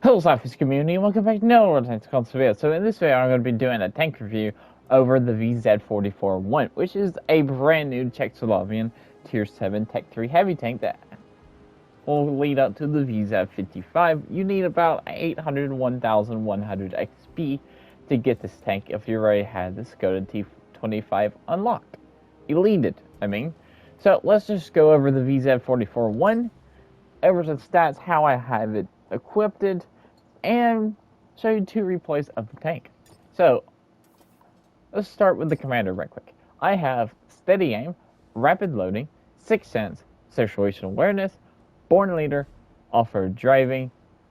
Hello SLAPAFISH community, and welcome back to another Tanks Console video. So in this video I'm going to be doing a tank review over the VZ44-1, which is a brand new Czechoslovakian Tier 7 Tech 3 heavy tank that will lead up to the VZ55. You need about 801,100 XP to get this tank if you already had the Skoda T25 unlocked. Deleted, I mean. So let's just go over the VZ44-1, over the stats, how I have it equipped, and show you two replays of the tank. So let's start with the commander right quick. I have steady aim, rapid loading, sixth sense, situational awareness, born leader, off-road driving,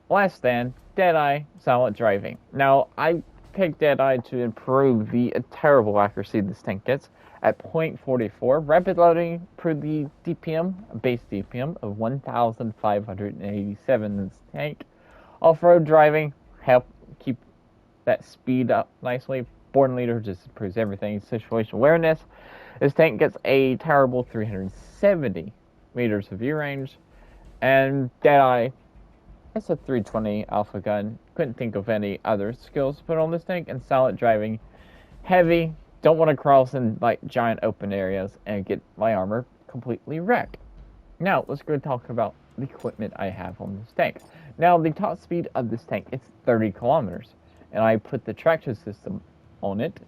last stand, deadeye, silent driving. Now I picked deadeye to improve the terrible accuracy this tank gets at 0.44. Rapid loading improved the DPM, base DPM of 1,587 in this tank. Off-road driving help keep that speed up nicely. Born leader just improves everything. Situational awareness. This tank gets a terrible 370 meters of view range. And deadeye, it's a 320 alpha gun. Couldn't think of any other skills to put on this tank. And silent driving, heavy. Don't want to cross in like giant open areas and get my armor completely wrecked. Now let's go talk about the equipment I have on this tank. Now the top speed of this tank is 30 kilometers, and I put the traction system on it,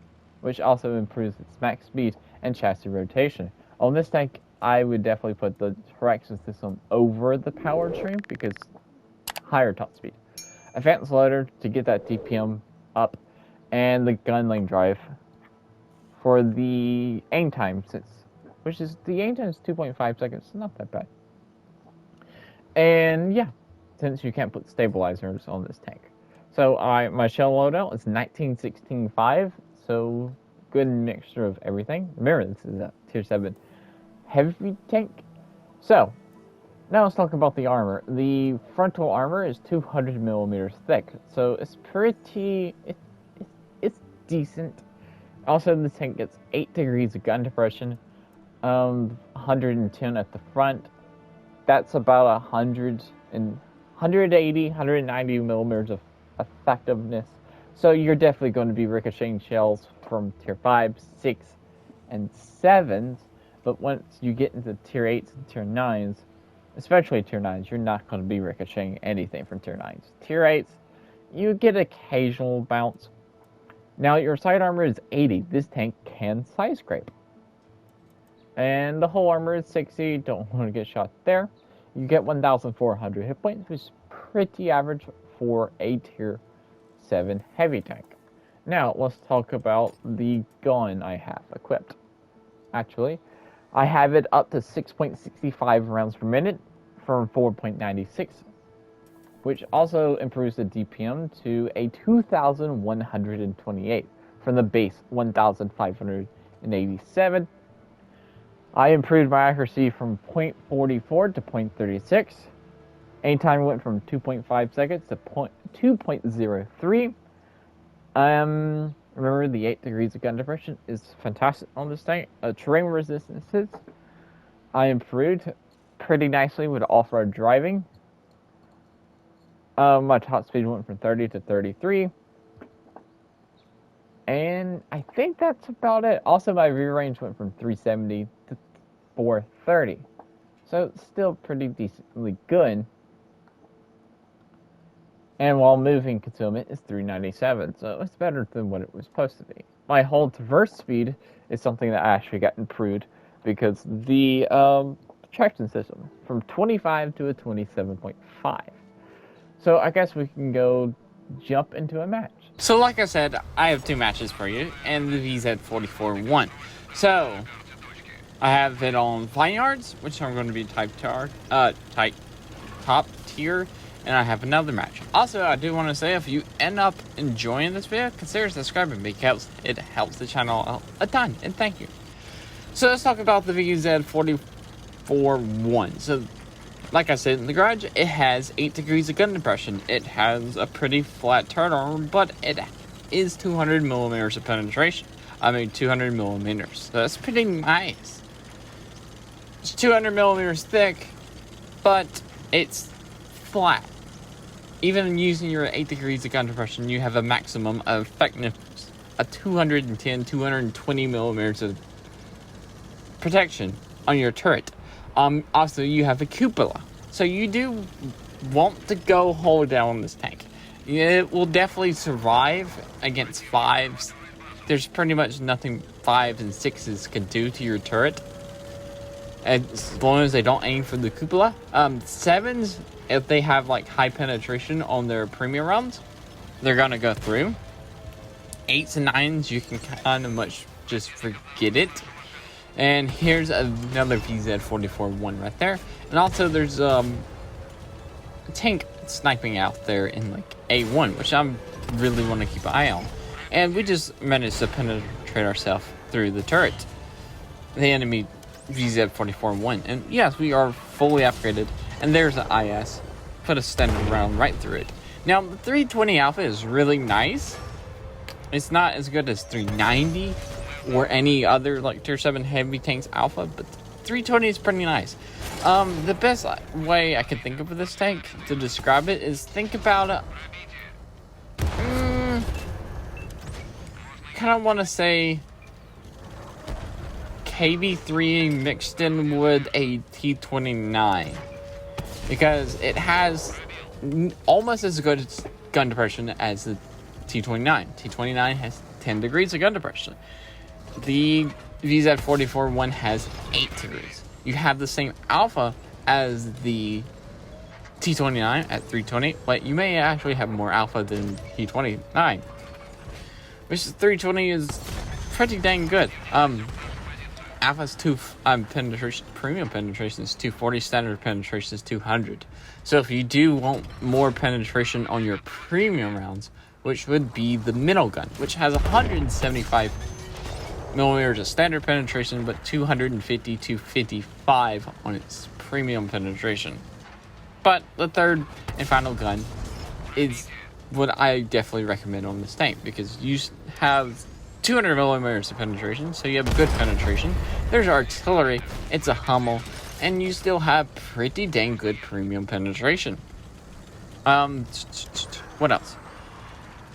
which also improves its max speed and chassis rotation. On this tank, I would definitely put the traction system over the powertrain because higher top speed. Advanced loader to get that DPM up, and the gun lane drive for the aim time, which is the aim time is 2.5 seconds. It's not that bad. And yeah, since you can't put stabilizers on this tank. So my shell loadout is 1916-5, so good mixture of everything. Remember, this is a Tier 7 heavy tank. So now let's talk about the armor. The frontal armor is 200 millimeters thick, so it's pretty, it's decent. Also, the tank gets 8 degrees of gun depression, 110 at the front. That's about 180, 190 millimeters of effectiveness. So you're definitely going to be ricocheting shells from Tier 5, 6, and 7s. But once you get into Tier 8s and Tier 9s, especially Tier 9s, you're not going to be ricocheting anything from Tier 9s. Tier 8s, you get occasional bounce. Now your side armor is 80. This tank can side scrape. And the whole armor is 60. Don't want to get shot there. You get 1,400 hit points, which is pretty average for a Tier 7 heavy tank. Now let's talk about the gun I have equipped. Actually, I have it up to 6.65 rounds per minute from 4.96. which also improves the DPM to a 2,128 from the base 1,587. I improved my accuracy from 0.44 to 0.36. Aim time went from 2.5 seconds to 2.03. Remember, the 8 degrees of gun depression is fantastic on this tank. Terrain resistances, I improved pretty nicely with off-road driving. My top speed went from 30 to 33. And I think that's about it. Also, my view range went from 370 to 430. So it's still pretty decently good. And while moving concealment is 397. So it's better than what it was supposed to be. My whole traverse speed is something that actually got improved because the traction system from 25 to a 27.5. So I guess we can go jump into a match. So like I said, I have 2 matches for you, and the VZ44-1. So, I have it on VineYards, which I'm going to be top tier, and I have another match. Also, I do want to say, if you end up enjoying this video, consider subscribing because it helps the channel out a ton, and thank you. So let's talk about the VZ44-1. So, like I said, in the garage, it has 8 degrees of gun depression. It has a pretty flat turret armor, but it is 200 millimeters of penetration. 200 millimeters. So that's pretty nice. It's 200 millimeters thick, but it's flat. even using your 8 degrees of gun depression, you have a maximum of effectiveness of 210, 220 millimeters of protection on your turret. Also, you have a cupola, so you do want to go hold down this tank. It will definitely survive against 5s. There's pretty much nothing 5s and 6s can do to your turret, as long as they don't aim for the cupola. 7s, if they have like high penetration on their premium rounds, they're gonna go through. 8s and 9s, you can kind of much just forget it. And here's another VZ44-1 right there. And also there's a tank sniping out there in like A1, which I really want to keep an eye on. And we just managed to penetrate ourselves through the turret, the enemy VZ44-1. And yes, we are fully upgraded. And there's an IS. Put a standard round right through it. Now, the 320 Alpha is really nice. It's not as good as 390 or any other like tier 7 heavy tanks Alpha, but 320 is pretty nice. The best way I can think of this tank to describe it is think about it. Kind of want to say KB3 mixed in with a T29, because it has almost as good gun depression as the T29. T29 has 10 degrees of gun depression. The VZ44-1 has 8 degrees. You have the same alpha as the T29 at 320, but you may actually have more alpha than T29. Which 320 is pretty dang good. Alpha's penetration, premium penetration is 240, standard penetration is 200. So if you do want more penetration on your premium rounds, which would be the middle gun, which has 175 millimeters of standard penetration, but 250 to 55 on its premium penetration. But the third and final gun is what I definitely recommend on this tank, because you have 200 millimeters of penetration, so you have good penetration. There's artillery, it's a Hummel, and you still have pretty dang good premium penetration. What else?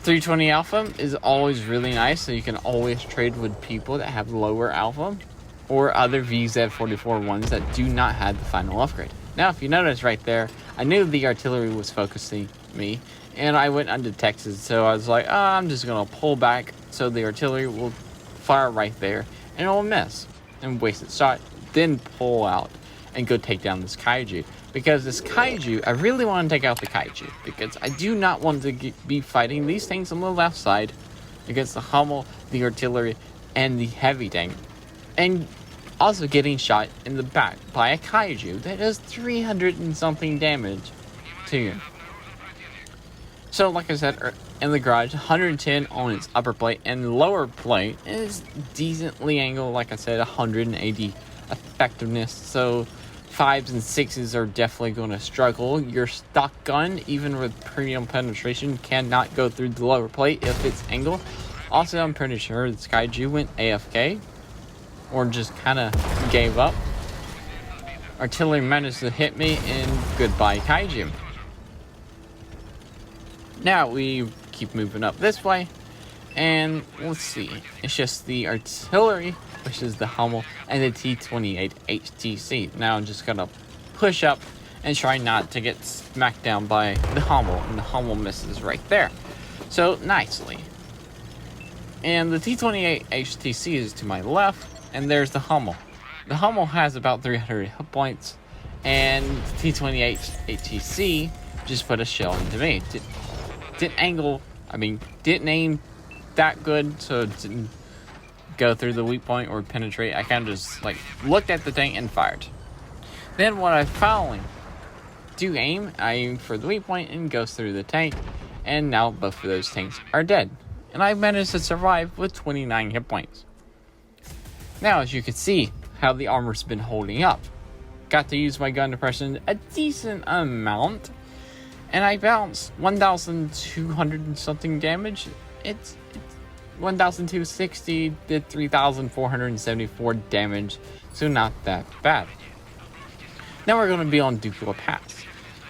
320 Alpha is always really nice, so you can always trade with people that have lower alpha or other VZ44-1s that do not have the final upgrade. Now, if you notice right there, I knew the artillery was focusing me, and I went undetected, so I was like, I'm just going to pull back so the artillery will fire right there, and it will miss and waste its shot, then pull out and go take down this kaiju. Because this kaiju, I really want to take out the kaiju, because I do not want to be fighting these things on the left side against the Hummel, the artillery, and the heavy tank, and also getting shot in the back by a kaiju that does 300 and something damage to you. So like I said, in the garage, 110 on its upper plate, and lower plate is decently angled, like I said, 180 effectiveness. So 5s and 6s are definitely going to struggle. Your stock gun, even with premium penetration, cannot go through the lower plate if it's angled. Also, I'm pretty sure this kaiju went AFK, or just kind of gave up. Artillery managed to hit me, and goodbye kaiju. Now we keep moving up this way, and let's see, it's just the artillery, which is the Hummel, and the T28 HTC. Now I'm just gonna push up and try not to get smacked down by the Hummel, and the Hummel misses right there, so nicely. And the T28 HTC is to my left, and there's the Hummel. The Hummel has about 300 hit points, and the T28 HTC just put a shell into me. Didn't aim that good, so it didn't go through the weak point or penetrate. I kind of just like looked at the tank and fired. Then when I finally do aim, I aim for the weak point and goes through the tank, and now both of those tanks are dead. And I managed to survive with 29 hit points. Now, as you can see how the armor's been holding up. Got to use my gun depression a decent amount, and I bounced 1,200 and something damage. It's 1,260, did 3,474 damage, so not that bad. Now we're going to be on DuklaPass.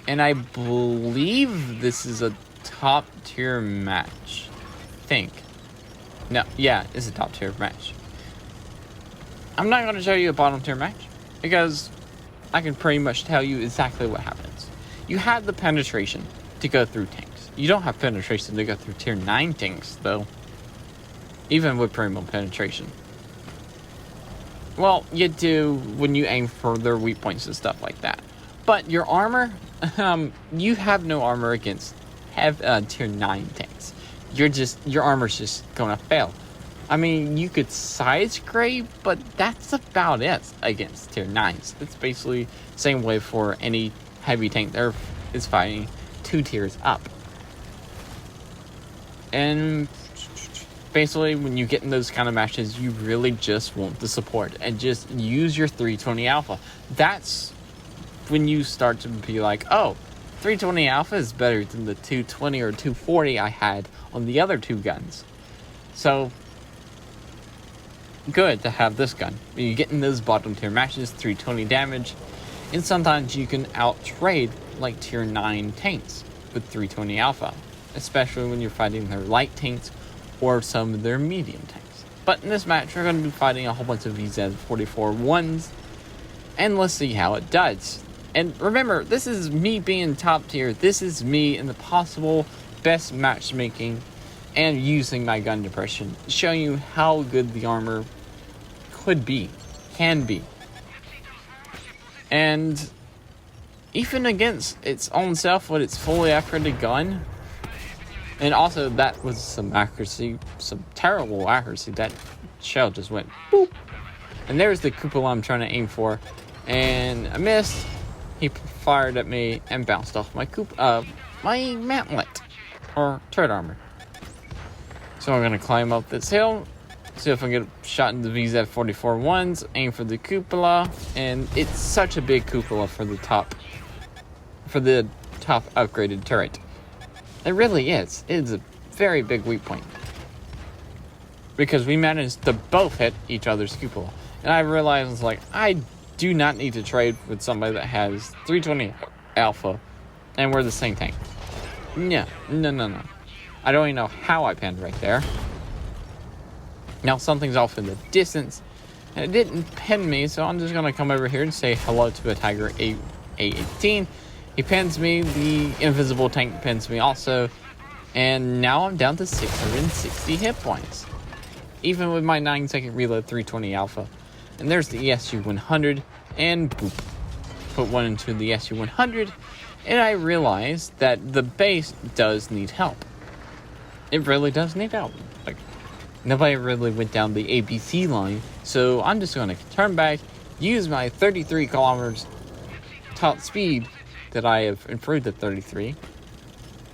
And I believe this is a top tier match. I think. No, yeah, it's a top tier match. I'm not going to show you a bottom tier match because I can pretty much tell you exactly what happens. You have the penetration to go through tanks. You don't have penetration to go through tier 9 tanks, though. Even with primo penetration. Well, you do when you aim for their weak points and stuff like that. But your armor, you have no armor against tier 9 tanks. Your armor's just gonna fail. I mean, you could side scrape, but that's about it against tier 9s. It's basically the same way for any heavy tank that is fighting 2 tiers up. And basically, when you get in those kind of matches, you really just want the support and just use your 320 alpha. That's when you start to be like, oh, 320 alpha is better than the 220 or 240 I had on the other 2 guns. So good to have this gun. When you get in those bottom tier matches, 320 damage, and sometimes you can out trade like tier 9 tanks with 320 alpha, especially when you're fighting their light tanks or some of their medium tanks. But in this match, we're going to be fighting a whole bunch of VZ-44-1s, and let's see how it does. And remember, this is me being top tier. This is me in the possible best matchmaking and using my gun depression, showing you how good the armor could be, can be. And even against its own self with its fully accurate gun, and also that was some accuracy, some terrible accuracy. That shell just went boop. And there's the cupola I'm trying to aim for, and I missed. He fired at me and bounced off my mantlet or turret armor. So I'm gonna climb up this hill, see if I can get a shot in the VZ-44-1s, aim for the cupola, and it's such a big cupola for the top upgraded turret. It really is. It is a very big weak point. Because we managed to both hit each other's cupola. And I realized, like, I do not need to trade with somebody that has 320 alpha and we're the same tank. No. I don't even know how I panned right there. Now something's off in the distance, and it didn't pin me, so I'm just gonna come over here and say hello to a Tiger A18. He pins me, the invisible tank pins me also, and now I'm down to 660 hit points. Even with my 9-second reload 320 alpha. And there's the SU-100, and boop. Put one into the SU-100, and I realized that the base does need help. It really does need help. Like, nobody really went down the ABC line, so I'm just going to turn back, use my 33 kilometers top speed that I have improved to 33,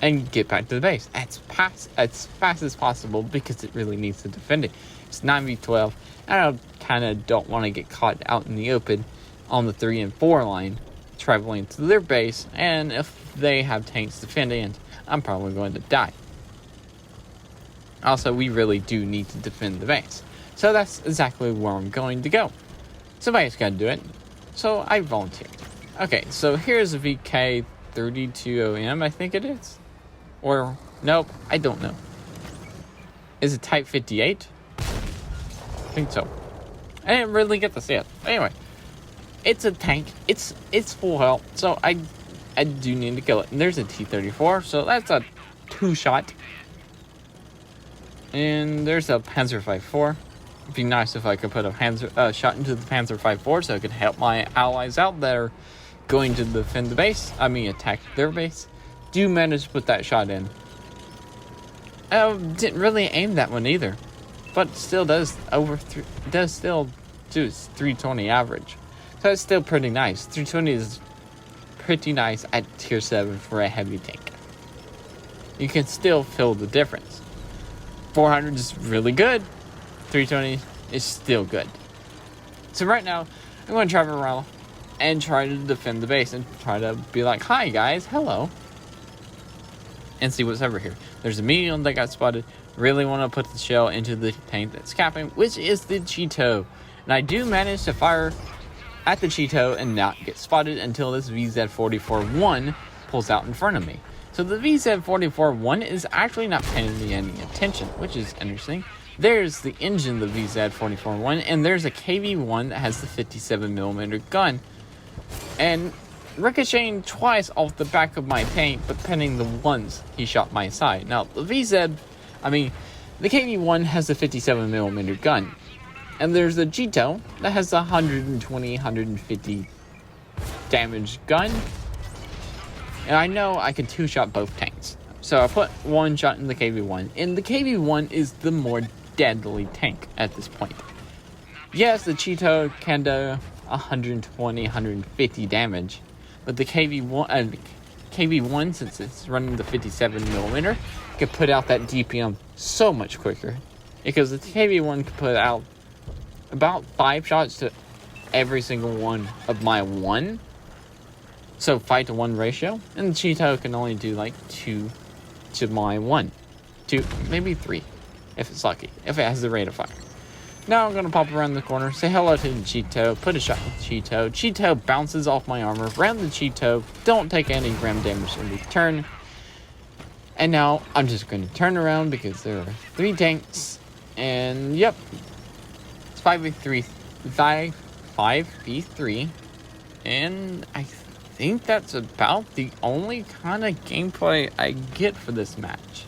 and get back to the base as fast as possible because it really needs to defend it. It's 9v12, and I kind of don't want to get caught out in the open on the 3 and 4 line, traveling to their base, and if they have tanks defending it, I'm probably going to die. Also, we really do need to defend the base. So that's exactly where I'm going to go. Somebody's got to do it. So I volunteered. Okay, so here's a VK32OM, I think it is. Or, nope, I don't know. Is it Type 58? I think so. I didn't really get to see it. Anyway, it's a tank. It's full health, so I do need to kill it. And there's a T-34, so that's a 2-shot. And there's a Panzer 5.4. It'd be nice if I could put a shot into the Panzer 5.4 so I could help my allies out that are going to defend the base. Attack their base. Do manage to put that shot in. Didn't really aim that one either, but still does still do 320 average. So it's still pretty nice. 320 is pretty nice at tier 7 for a heavy tank. You can still feel the difference. 400 is really good. 320 is still good. So right now, I'm going to travel around and try to defend the base and try to be like, hi guys, hello. And see what's over here. There's a medium that got spotted. Really want to put the shell into the tank that's capping, which is the Cheeto. And I do manage to fire at the Cheeto and not get spotted until this VZ-44-1 pulls out in front of me. So the VZ44-1 is actually not paying me any attention, which is interesting. There's the engine of the VZ44-1, and there's a KV-1 that has the 57mm gun, and ricocheting twice off the back of my tank, but pinning the once he shot my side. Now, the KV-1 has the 57mm gun, and there's the Cheeto that has the 120, 150 damage gun, and I know I can two-shot both tanks. So I put one shot in the KV-1, and the KV-1 is the more deadly tank at this point. Yes, the Cheeto can do 120, 150 damage, but the KV-1, since it's running the 57mm, can put out that DPM so much quicker, because the KV-1 can put out about 5 shots to every single one of my 1, so 5-to-1 ratio, and the Cheeto can only do like 2 to my 1, 2, maybe 3, if it's lucky, if it has the rate of fire. Now I'm going to pop around the corner, say hello to the Cheeto, put a shot with the Cheeto. Cheeto bounces off my armor, round the Cheeto, don't take any ground damage in return. And now I'm just going to turn around because there are 3 tanks. And yep, it's 5v3. And I think that's about the only kind of gameplay I get for this match.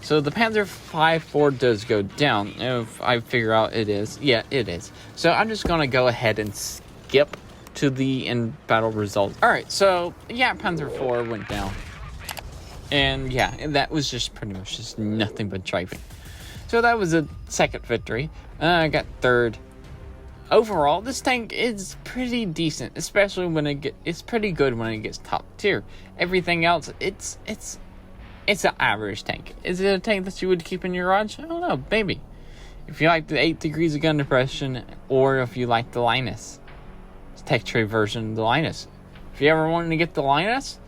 So the Panzer 5-4 does go down, if I figure out it is. Yeah, it is. So I'm just going to go ahead and skip to the end battle results. Alright, so yeah, Panzer 4 went down. And yeah, that was just pretty much just nothing but driving. So that was a second victory. I got third. Overall, this tank is pretty decent, especially when it's pretty good when it gets top tier. Everything else, it's an average tank. Is it a tank that you would keep in your garage? I don't know, maybe. If you like the 8 degrees of gun depression, or if you like the Linus. It's tech trade version of the Linus. If you ever wanted to get the Linus,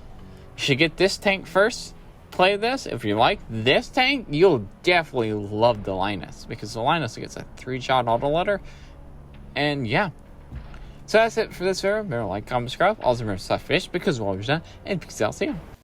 you should get this tank first. Play this. If you like this tank, you'll definitely love the Linus, because the Linus gets a 3-shot auto letter. And yeah. So that's it for this video. Remember, like, comment, subscribe. Also remember SLAPAFISH, because we're always done. And peace out. See ya.